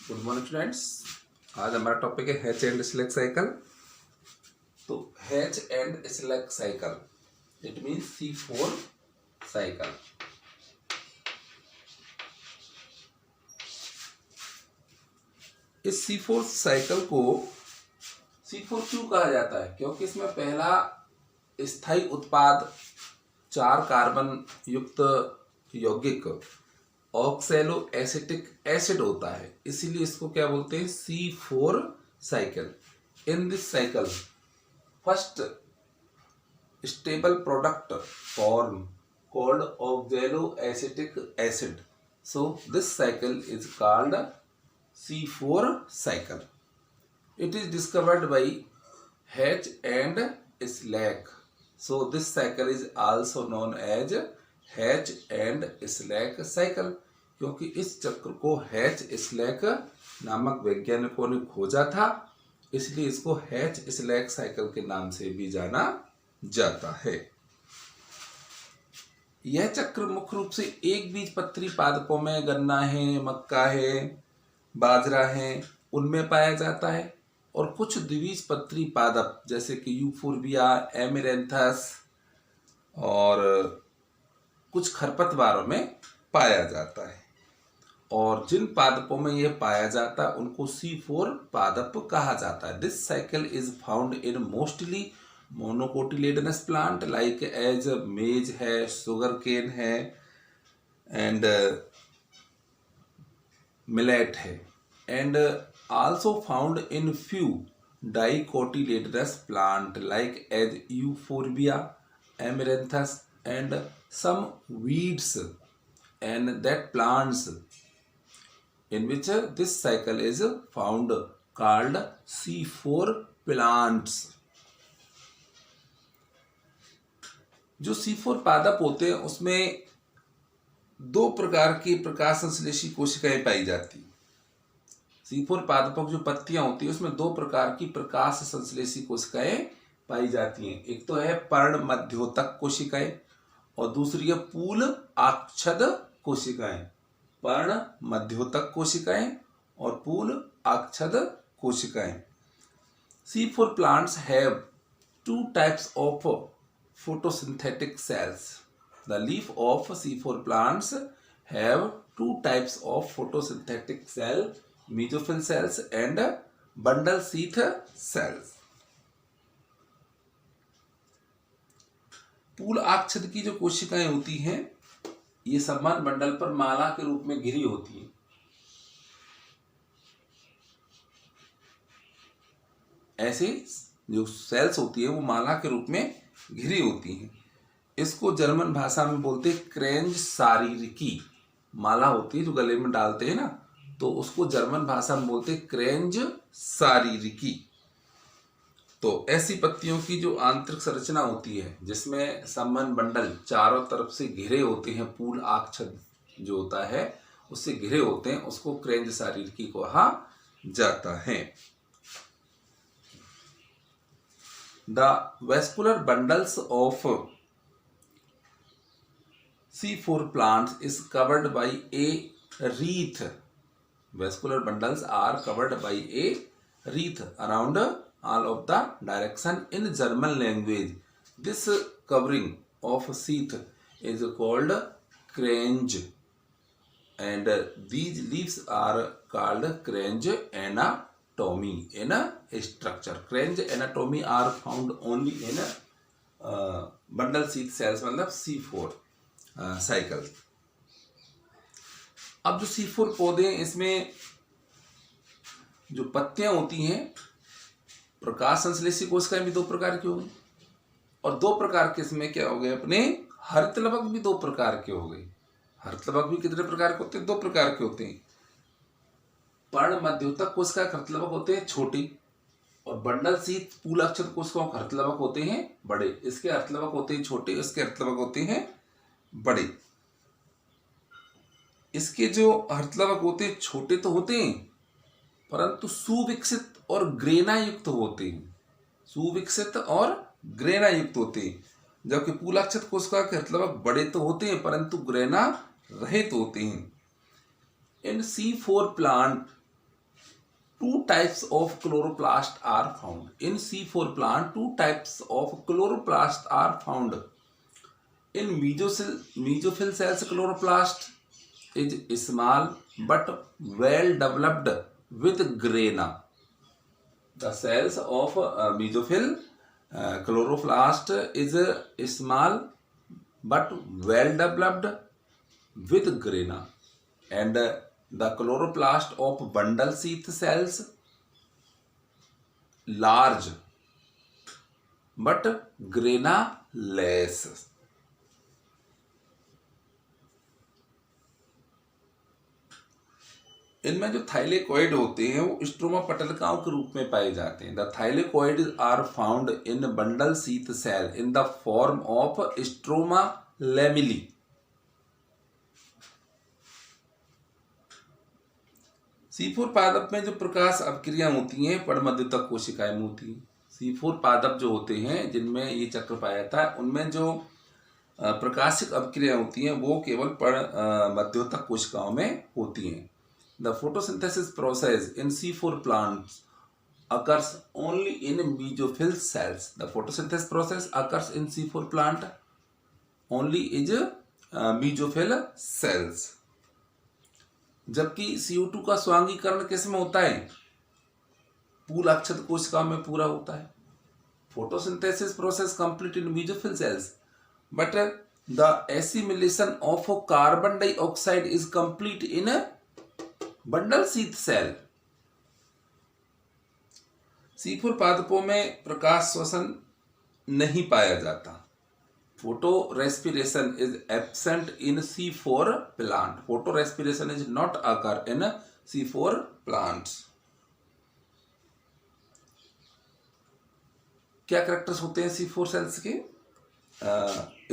Good morning students. आज हमारा topic है हैच एंड स्लैग साइकिल। तो hatch and slag cycle it means C4 cycle. इस C4 cycle को C4 क्यों कहा जाता है? क्योंकि इसमें पहला स्थायी उत्पाद 4 कार्बन युक्त यौगिक ऑक्सैलो एसिटिक एसिड होता है, इसीलिए इसको क्या बोलते हैं? C4 cycle. In this cycle first stable product form called oxaloacetic acid. So this cycle is called C4 cycle. It is discovered by Hatch and Slack. So this cycle is also known as Hatch and Slack cycle. क्योंकि इस चक्र को hatch slack नामक वैज्ञानिकों ने खोजा था, इसलिए इसको हैच स्लैक साइकिल के नाम से भी जाना जाता है। यह चक्र मुख्य रूप से एक बीजपत्री पादपों में गन्ना है, मक्का है, बाजरा है, उनमें पाया जाता है, और कुछ द्विबीजपत्री पादप जैसे कि यूफोर्बिया, एमेरेंथस और कुछ खरपतवारों में पाया जाता है। और जिन पादपों में यह पाया जाता है उनको C4 पादप कहा जाता है। This cycle is found in mostly monocotyledonous plant like as maize है, शुगर केन है एंड मिलेट है, and also found in few dicotyledonous plant like as Euphorbia, Amaranthus and some weeds and that plants in which this cycle is found called C4 plants. जो C4 पादप होते हैं उसमें दो प्रकार की प्रकाश संश्लेषी कोशिकाएं पाई जाती हैं। C4 पादपों की जो पत्तियां होती है उसमें दो प्रकार की प्रकाश संश्लेषी कोशिकाएं पाई जाती हैं। एक तो है पर्ण मध्योतक कोशिकाएं और दूसरी है पूल आच्छद कोशिकाएं। पर्ण मध्योतक कोशिकाएं और पूल आच्छद कोशिकाएं। C4 plants have two types of photosynthetic cells. The leaf of C4 plants have two types of photosynthetic cell, mesophyll cells and bundle sheath cells. पूल आच्छद की जो कोशिकाएं होती हैं ये समान बंडल पर माला के रूप में घिरी होती हैं। ऐसे जो सेल्स होती है वो माला के रूप में घिरी होती हैं। इसको जर्मन भाषा में बोलते हैं क्रेंज शारीरिकी। माला होती है जो गले में डालते हैं ना, तो उसको जर्मन भाषा में बोलते हैं क्रेंज शारीरिकी। तो ऐसी पत्तियों की जो आंतरिक संरचना होती है जिसमें संबंध बंडल चारों तरफ से घिरे होते हैं, पूल आच्छद जो होता है उससे घिरे होते हैं, उसको क्रेंज शारीरिकी कहा जाता है। The vascular bundles of C4 plants is covered by a wreath. Vascular bundles are covered by a wreath around all of the direction in German language. This covering of sheath is called cranch, and these leaves are called cranch anatomy in a structure. Cranch anatomy are found only in bundle sheath cells, मतलब C4 cycle. अब जो C4 पौधे इसमें जो पत्तियां होती हैं, प्रकाश संश्लेषी कोशिकाएं भी दो प्रकार की हो गई, और दो प्रकार के इसमें क्या हो गए अपने हरितलवक भी दो प्रकार के हो गए। हरितलवक भी कितने प्रकार के होते हैं? दो प्रकार के होते हैं। पर्ण मध्योतक कोशिका के हरितलवक होते हैं छोटे, और बंडल शीथ पूल आच्छद कोशिकाओं के हरितलवक होते हैं बड़े। इसके हरितलवक होते हैं छोटे, इसके हरितलवक होते हैं बड़े। इसके जो हरितलवक होते हैं छोटे तो होते हैं परंतु सुविकसित और ग्रेना युक्त होते हैं। सुविकसित और ग्रेना युक्त होते हैं, जबकि पूलाक्षत कोशिका के हरितलवक बड़े तो होते हैं परंतु ग्रेना रहित होते हैं। इन C4 plant two types of chloroplast are found. In C4 plant, two types of chloroplast are found. In mesophyll cells, chloroplast is small but well developed with grana. The cells of mesophyll chloroplast is small but well developed with grana, and the chloroplast of bundle sheath cells large but grana less. इनमें जो thylakoid होते हैं वो stroma पटलिकाओं के रूप में पाए जाते हैं. The thylakoid are found in bundle sheath cell in the form of stroma lamellae. C4 पादप में जो प्रकाश अपक्रियाएं होती हैं पर्णमध्युतक कोशिकाएं में होती हैं. C4 पादप जो होते हैं जिनमें ये चक्र पाया जाता है उनमें जो प्रकाशिक अपक्रियाएं होती हैं वो केवल पर्णमध्युतक कोशिकाओं में होती हैं. The photosynthesis process in C4 plants occurs only in mesophyll cells. The photosynthesis process occurs in C4 plant only in mesophyll cells. जबकि CO2 का स्वांगीकरण किस में होता है? पूल अक्षत कोशिकाओं में पूरा होता है. Photosynthesis process complete in mesophyll cells, but the assimilation of carbon dioxide is complete in bundle sheath cell. C4 पादपों में प्रकाश श्वसन नहीं पाया जाता. Photo respiration is absent in C4 plant. Photo respiration is not occur in C4 plants. क्या characters होते हैं C4 सेल्स के?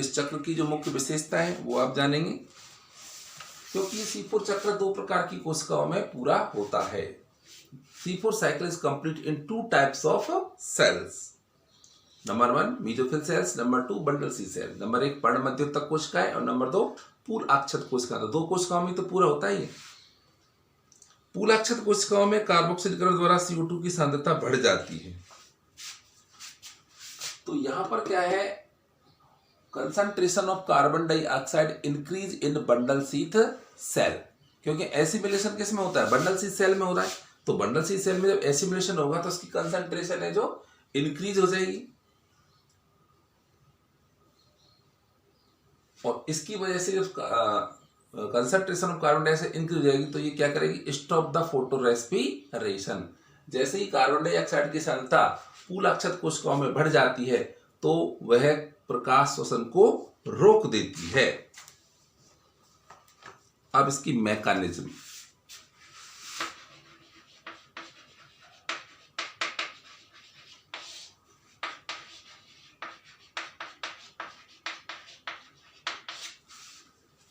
इस चक्र की जो मुख्य विशेषता है वो आप जानेंगे, क्योंकि ये C4 चक्र दो प्रकार की कोशिकाओं में पूरा होता है. C4 cycle is complete in two types of cells. Number 1 mesophyll cells, number 2 bundle sheath cell. Number 1 पर्णमध्युतक कोशिकाएं और नंबर 2 पूलाक्षत कोशिका. तो दो कोशिकाओं में तो पूरा होता ही है. पूलाक्षत कोशिकाओं में कार्बोक्सिलीकरण द्वारा CO2 की सांद्रता बढ़ जाती है. तो यहां पर क्या है, concentration of carbon dioxide increase in bundle sheath cell, क्योंकि एसिमिलेशन किस में होता है? बंडल शीथ सेल में हो रहा है. तो बंडल शीथ सेल में जब एसिमिलेशन होगा तो उसकी कंसंट्रेशन है जो इंक्रीज हो जाएगी, और इसकी वजह से जब concentration of carbon dioxide increase हो जाएगी तो ये क्या करेगी? Stop the photo respiration. जैसे ही कार्बन डाइऑक्साइड की सांद्रता पूलाक्षत कोशिकाओं में बढ़ जाती है तो वह प्रकाश श्वसन को रोक देती है. अब इसकी मैकेनिज्म.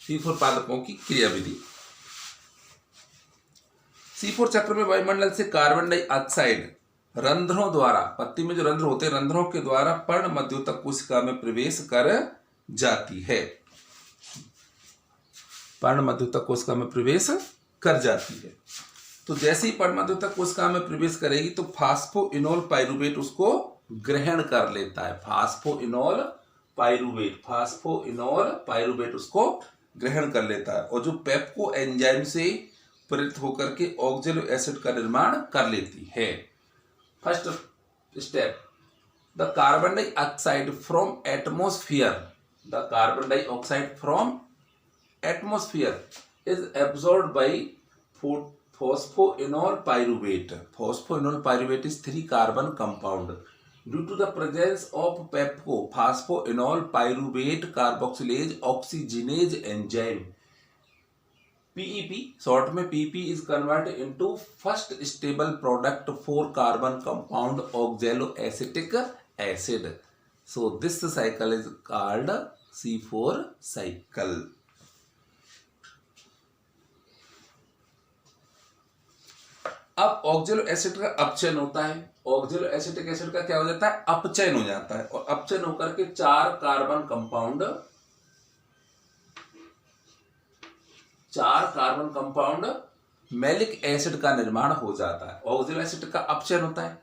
C4 पादपों की क्रियाविधि. C4 चक्र में वायुमंडल से कार्बन डाइऑक्साइड रंध्रों द्वारा, पत्ती में जो रंध्र होते हैं रंध्रों के द्वारा पर्णमध्युतक कोशिका में प्रवेश कर जाती है. पर्णमध्युतक कोशिका में प्रवेश कर जाती है. तो जैसे ही पर्णमध्युतक कोशिका में प्रवेश करेगी तो फास्फोइनोल पाइरूवेट उसको ग्रहण कर लेता है. फास्फोइनोल पाइरूवेट उसको ग्रहण कर लेता है, और जो पेप्को एंजाइम से प्रेरित होकर के ऑक्जेलो एसिड का निर्माण कर लेती है. First step, the carbon dioxide from atmosphere is absorbed by phosphoenol pyruvate. Phosphoenol pyruvate is 3 carbon compound. Due to the presence of PEPCO, phosphoenol pyruvate carboxylase oxygenase enzyme, PEP, short में PEP is converted into first stable product 4 carbon compound oxaloacetic acid. So this cycle is called C4 cycle. अब ऑक्जेलो acid का अपचयन होता है. ऑक्जेलो acetic acid का क्या हो जाता है? अपचयन हो जाता है, और अपचयन होकर के 4 कार्बन कंपाउंड मैलिक एसिड का निर्माण हो जाता है। ऑक्जेलो एसिड का अपचयन होता है।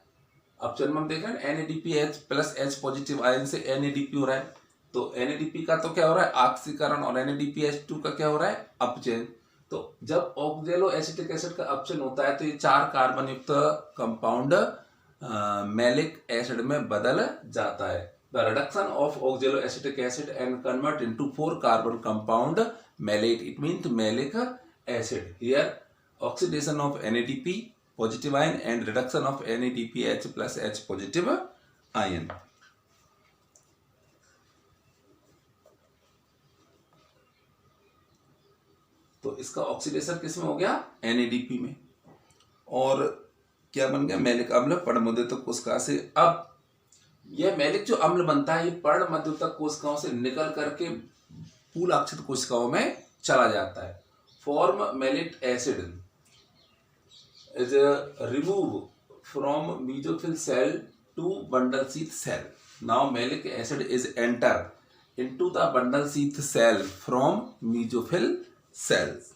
अपचयन में हम देख रहे हैं NADPH plus H positive ion से NADP हो रहा है, तो NADP का तो क्या हो रहा है ऑक्सीकरण, और NADPH2 का क्या हो रहा है अपचयन। तो जब ऑक्जेलो एसिटिक एसिड का अपचयन होता है तो ये 4 कार्बन युक्त कंपाउंड मैलिक एसिड में बदल जाता है। The reduction of oxaloacetic acid and convert into 4 carbon compound malate, it means malic acid. Here oxidation of NADP positive ion and reduction of NADPH plus H positive ion. तो इसका oxidation किस में हो गया NADP में, और क्या बन गया मैलिक अम्ल पर्णमोदित कोशिका से। अब यह मैलिक जो अम्ल बनता है ये पर्णमोदित कोशिकाओं से निकल करके पूलाक्षित कोशिकाओं में चला जाता है। Form malic acid is removed from mesophyll cell to bundle sheath cell. Now malic acid is enter into the bundle sheath cell from mesophyll cells.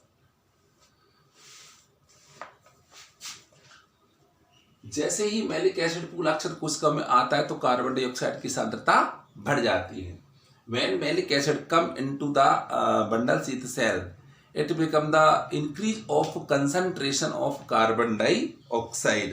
जैसे ही मैलिक एसिड पूलाक्षित कोशिका में आता है तो कार्बन डाइऑक्साइड की सांद्रता बढ़ जाती है। When malic acid come into the bundle sheath cell, it become the increase of concentration of carbon dioxide.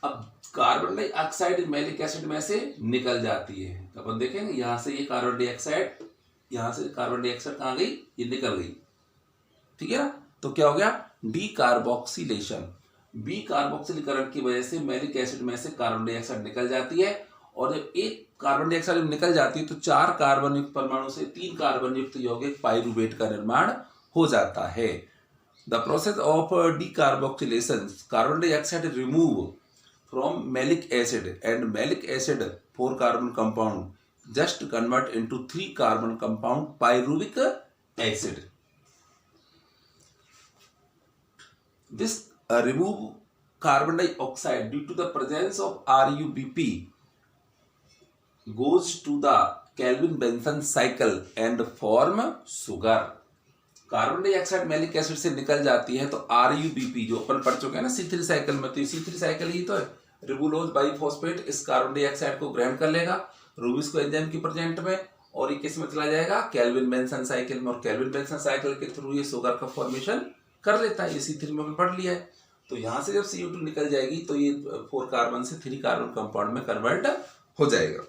अब कार्बन डाइऑक्साइड मैलिक एसिड में से निकल जाती है। तो अपन देखेंगे यहां से ये कार्बन डाइऑक्साइड, यहां से कार्बन डाइऑक्साइड कहां गई, ये निकल गई, ठीक है ना। तो क्या हो गया डीकार्बोक्सिलेशन। बी कार्बोक्सिलीकरण की वजह से मैलिक एसिड में से कार्बन डाइऑक्साइड निकल जाती है, और जब एक कार्बन डाइऑक्साइड निकल जाती है तो 4 कार्बन युक्त परमाणु से 3 कार्बन युक्त यौगिक पाइरूवेट का निर्माण हो जाता है। The process of decarboxylation, carbon dioxide remove from malic acid and malic acid 4 carbon compound just convert into 3 carbon compound pyruvic acid. This remove carbon dioxide due to the presence of RUBP goes to the Kelvin-Benson cycle and form sugar. Carbon dioxide malic acid से निकल जाती है तो RUBP जो अपन पढ़ चुके हैं ना C3 साइकिल में, तो C3 साइकिल ही तो है। रिबुलोज बाइफॉस्फेट इस कार्बन डाइऑक्साइड को ग्रहण कर लेगा रूबिस को एंजाइम की प्रेजेंट में, और ये किस में चला जाएगा कैल्विन बेंसन साइकिल में, और कैल्विन बेंसन साइकिल के थ्रू ये शुगर का फॉर्मेशन कर लेता है। ये C3 में अपन पढ़ लिया है। तो यहां से जब CO2 निकल जाएगी तो ये 4 कार्बन से 3 कार्बन कंपाउंड में कन्वर्ट हो जाएगा।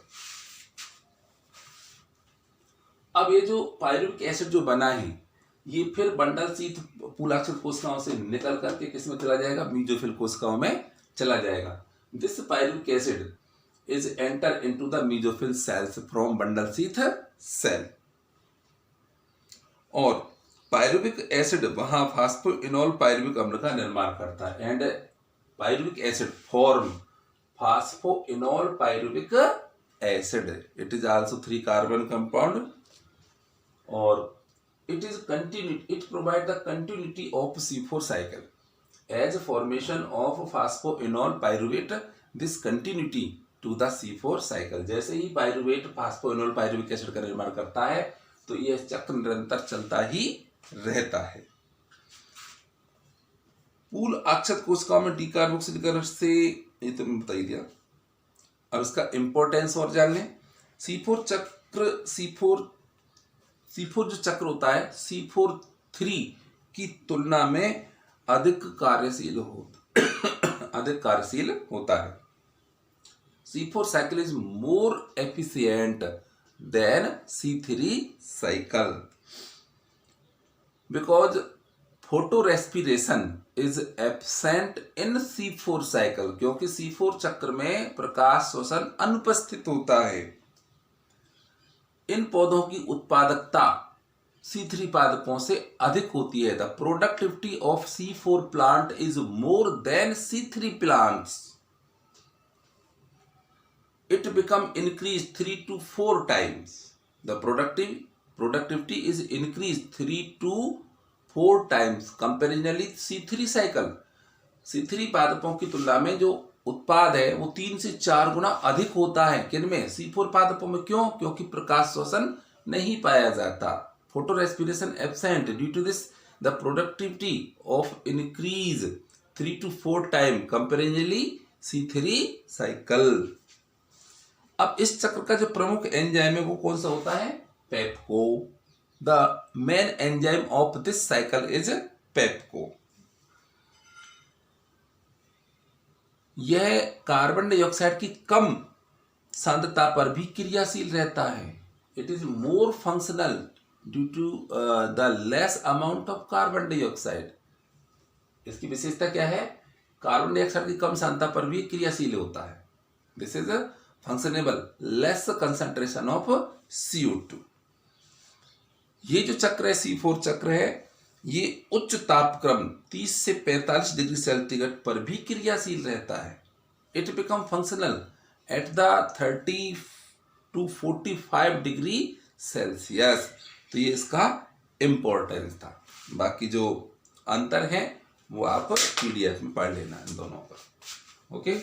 अब ये जो पाइरुविक एसिड जो बना है ये फिर बंडल शीथ पूलाक्षित कोशिकाओं से निकल करके किस में चला जाएगा मीजोफिल कोशिकाओं में चला जाएगा। This pyruvic acid is enter into the mesophyll cells from bundle sheath cell, और पाइरुविक एसिड वहां फास्फोइनोल पाइरुविक अम्ल का निर्माण करता है, and pyruvic acid form phosphoenol pyruvic acid. It is also 3 carbon compound, और it is continued, it provide the continuity of C4 cycle as formation of phosphoenol pyruvate, this continuity to the C4 cycle। जैसे ही pyruvate phosphoenol pyruvic acid का निर्माण करता है तो यह चक्र निरंतर चलता ही रहता है। पूल अक्षत कोशिकाओं में डीकार्बोक्सिलीकरण से ये तो मैं बता ही दिया। अब इसका इंपॉर्टेंस और जान लें। C4 चक्र, C4 जो चक्र होता है C4-3 की तुलना में अधिक कार्यशील होता है। C4 cycle is more efficient then C3 cycle because photo respiration is absent in C4 cycle, क्योंकि C4 चक्र में प्रकाश शोषण अनुपस्थित होता है। इन पौधों की उत्पादकता C3 पादपों से अधिक होती है। The productivity of C4 plant is more than C3 plants. It become increase 3 to 4 times। The productivity is increased 3 to 4 times कंपेरिजनली C3 cycle. C3 पादपों की तुलना में जो उत्पाद है वो 3 से 4 गुना अधिक होता है। किनमें? C4 पादपों में। क्यों? क्योंकि प्रकाश शोषण नहीं पाया जाता। photo respiration absent. Due to this, the productivity of increase 3 to 4 times comparatively C3 cycle. अब इस चक्र का जो प्रमुख एंजाइम है वो कौन सा होता है? PEPCO. The main enzyme of this cycle is PEPCO. यह कार्बन डाइऑक्साइड की कम सांद्रता पर भी क्रियाशील रहता है. It is more functional due to the less amount of carbon dioxide. इसकी विशेषता क्या है? कार्बन डाइऑक्साइड की कम सांद्रता पर भी क्रियाशील होता है. This is functionable, less concentration of CO2. ये जो चक्र है C4 चक्र है, ये उच्च तापक्रम 30 से 45 डिग्री सेंटीग्रेड पर भी क्रियाशील रहता है. It become functional at the 30 to 45 degree Celsius. तो ये इसका इम्पोर्टेंस था. बाकी जो अंतर है वो आप PDF में पढ़ लेना इन दोनों पर. ओके.